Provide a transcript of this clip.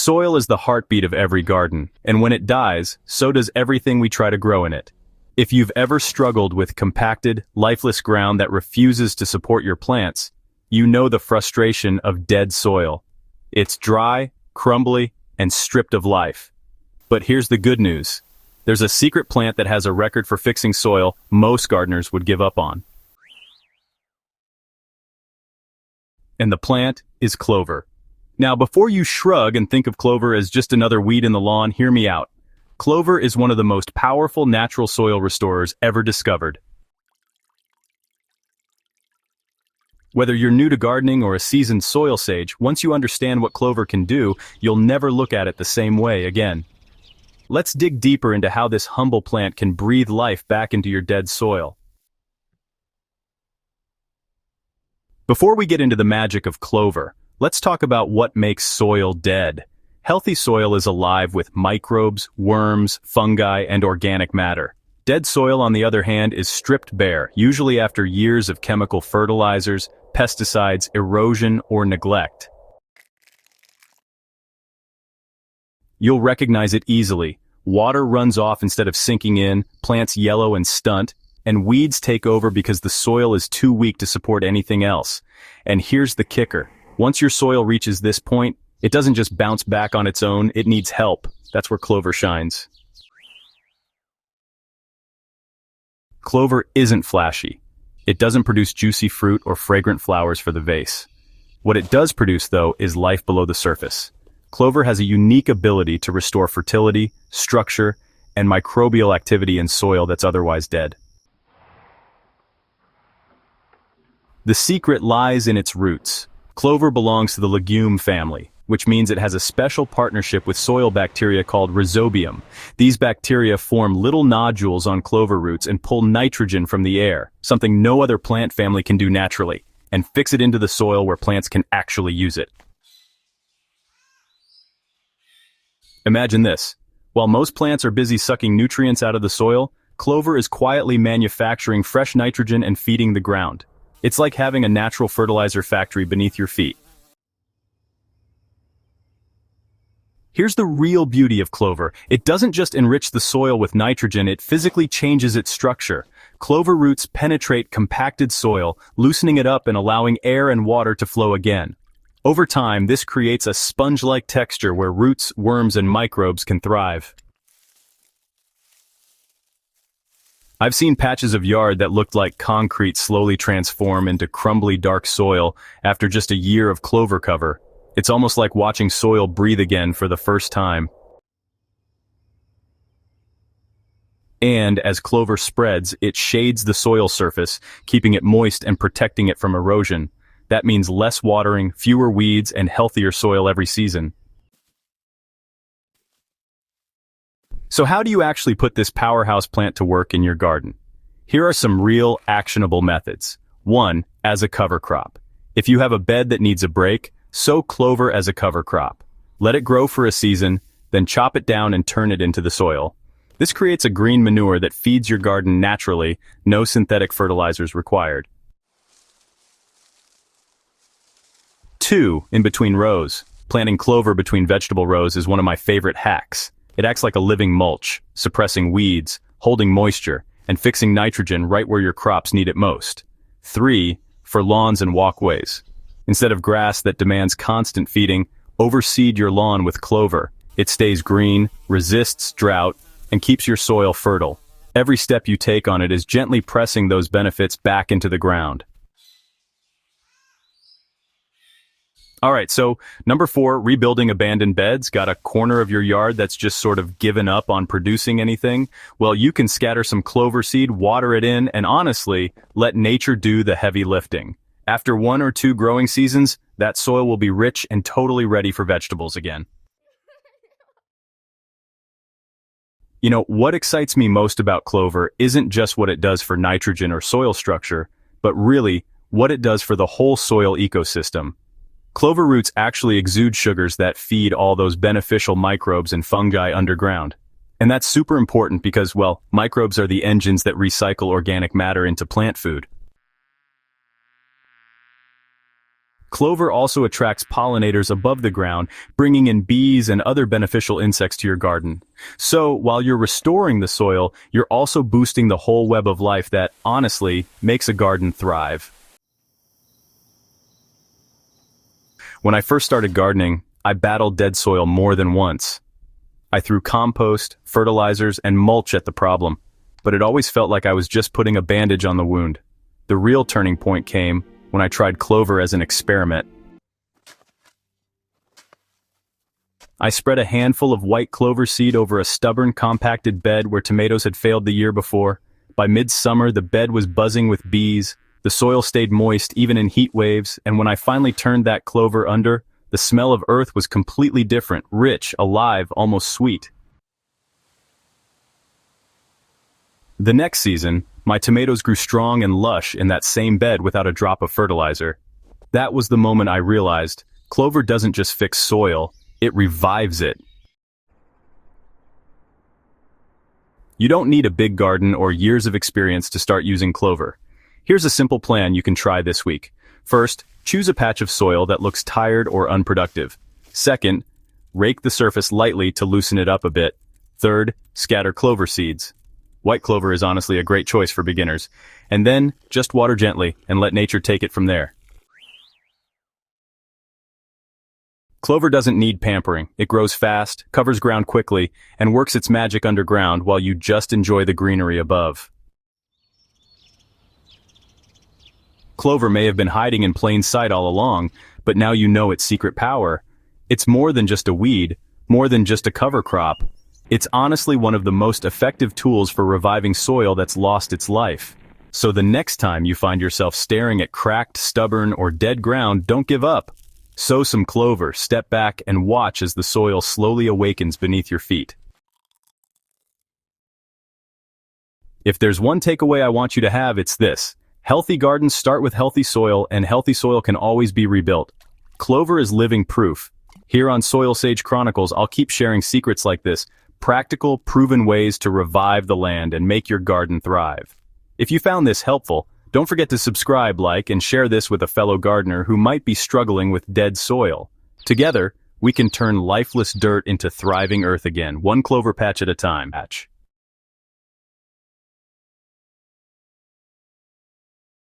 Soil is the heartbeat of every garden, and when it dies, so does everything we try to grow in it. If you've ever struggled with compacted, lifeless ground that refuses to support your plants, you know the frustration of dead soil. It's dry, crumbly, and stripped of life. But here's the good news. There's a secret plant that has a record for fixing soil most gardeners would give up on. And the plant is clover. Now, before you shrug and think of clover as just another weed in the lawn, hear me out. Clover is one of the most powerful natural soil restorers ever discovered. Whether you're new to gardening or a seasoned soil sage, once you understand what clover can do, you'll never look at it the same way again. Let's dig deeper into how this humble plant can breathe life back into your dead soil. Before we get into the magic of clover, let's talk about what makes soil dead. Healthy soil is alive with microbes, worms, fungi, and organic matter. Dead soil, on the other hand, is stripped bare, usually after years of chemical fertilizers, pesticides, erosion, or neglect. You'll recognize it easily. Water runs off instead of sinking in, plants yellow and stunt, and weeds take over because the soil is too weak to support anything else. And here's the kicker. Once your soil reaches this point, it doesn't just bounce back on its own, it needs help. That's where clover shines. Clover isn't flashy. It doesn't produce juicy fruit or fragrant flowers for the vase. What it does produce, though, is life below the surface. Clover has a unique ability to restore fertility, structure, and microbial activity in soil that's otherwise dead. The secret lies in its roots. Clover belongs to the legume family, which means it has a special partnership with soil bacteria called rhizobium. These bacteria form little nodules on clover roots and pull nitrogen from the air, something no other plant family can do naturally, and fix it into the soil where plants can actually use it. Imagine this. While most plants are busy sucking nutrients out of the soil, clover is quietly manufacturing fresh nitrogen and feeding the ground. It's like having a natural fertilizer factory beneath your feet. Here's the real beauty of clover. It doesn't just enrich the soil with nitrogen, it physically changes its structure. Clover roots penetrate compacted soil, loosening it up and allowing air and water to flow again. Over time, this creates a sponge-like texture where roots, worms, and microbes can thrive. I've seen patches of yard that looked like concrete slowly transform into crumbly dark soil after just a year of clover cover. It's almost like watching soil breathe again for the first time. And as clover spreads, it shades the soil surface, keeping it moist and protecting it from erosion. That means less watering, fewer weeds, and healthier soil every season. So how do you actually put this powerhouse plant to work in your garden? Here are some real, actionable methods. 1. As a cover crop. If you have a bed that needs a break, sow clover as a cover crop. Let it grow for a season, then chop it down and turn it into the soil. This creates a green manure that feeds your garden naturally, no synthetic fertilizers required. 2. In between rows. Planting clover between vegetable rows is one of my favorite hacks. It acts like a living mulch, suppressing weeds, holding moisture, and fixing nitrogen right where your crops need it most. 3. For lawns and walkways. Instead of grass that demands constant feeding, overseed your lawn with clover. It stays green, resists drought, and keeps your soil fertile. Every step you take on it is gently pressing those benefits back into the ground. Alright, so number 4, rebuilding abandoned beds. Got a corner of your yard that's just sort of given up on producing anything? Well, you can scatter some clover seed, water it in, and honestly, let nature do the heavy lifting. After 1 or 2 growing seasons, that soil will be rich and totally ready for vegetables again. You know, what excites me most about clover isn't just what it does for nitrogen or soil structure, but really what it does for the whole soil ecosystem. Clover roots actually exude sugars that feed all those beneficial microbes and fungi underground. And that's super important because, well, microbes are the engines that recycle organic matter into plant food. Clover also attracts pollinators above the ground, bringing in bees and other beneficial insects to your garden. So, while you're restoring the soil, you're also boosting the whole web of life that, honestly, makes a garden thrive. When I first started gardening, I battled dead soil more than once. I threw compost, fertilizers, and mulch at the problem, but it always felt like I was just putting a bandage on the wound. The real turning point came when I tried clover as an experiment. I spread a handful of white clover seed over a stubborn, compacted bed where tomatoes had failed the year before. By midsummer, the bed was buzzing with bees, the soil stayed moist even in heat waves, and when I finally turned that clover under, the smell of earth was completely different, rich, alive, almost sweet. The next season, my tomatoes grew strong and lush in that same bed without a drop of fertilizer. That was the moment I realized, clover doesn't just fix soil, it revives it. You don't need a big garden or years of experience to start using clover. Here's a simple plan you can try this week. First, choose a patch of soil that looks tired or unproductive. Second, rake the surface lightly to loosen it up a bit. Third, scatter clover seeds. White clover is honestly a great choice for beginners. And then, just water gently and let nature take it from there. Clover doesn't need pampering. It grows fast, covers ground quickly, and works its magic underground while you just enjoy the greenery above. Clover may have been hiding in plain sight all along, but now you know its secret power. It's more than just a weed, more than just a cover crop. It's honestly one of the most effective tools for reviving soil that's lost its life. So the next time you find yourself staring at cracked, stubborn, or dead ground, don't give up. Sow some clover, step back, and watch as the soil slowly awakens beneath your feet. If there's one takeaway I want you to have, it's this. Healthy gardens start with healthy soil, and healthy soil can always be rebuilt. Clover is living proof. Here on SoilSage Chronicles, I'll keep sharing secrets like this, practical, proven ways to revive the land and make your garden thrive. If you found this helpful, don't forget to subscribe, like, and share this with a fellow gardener who might be struggling with dead soil. Together, we can turn lifeless dirt into thriving earth again, one clover patch at a time.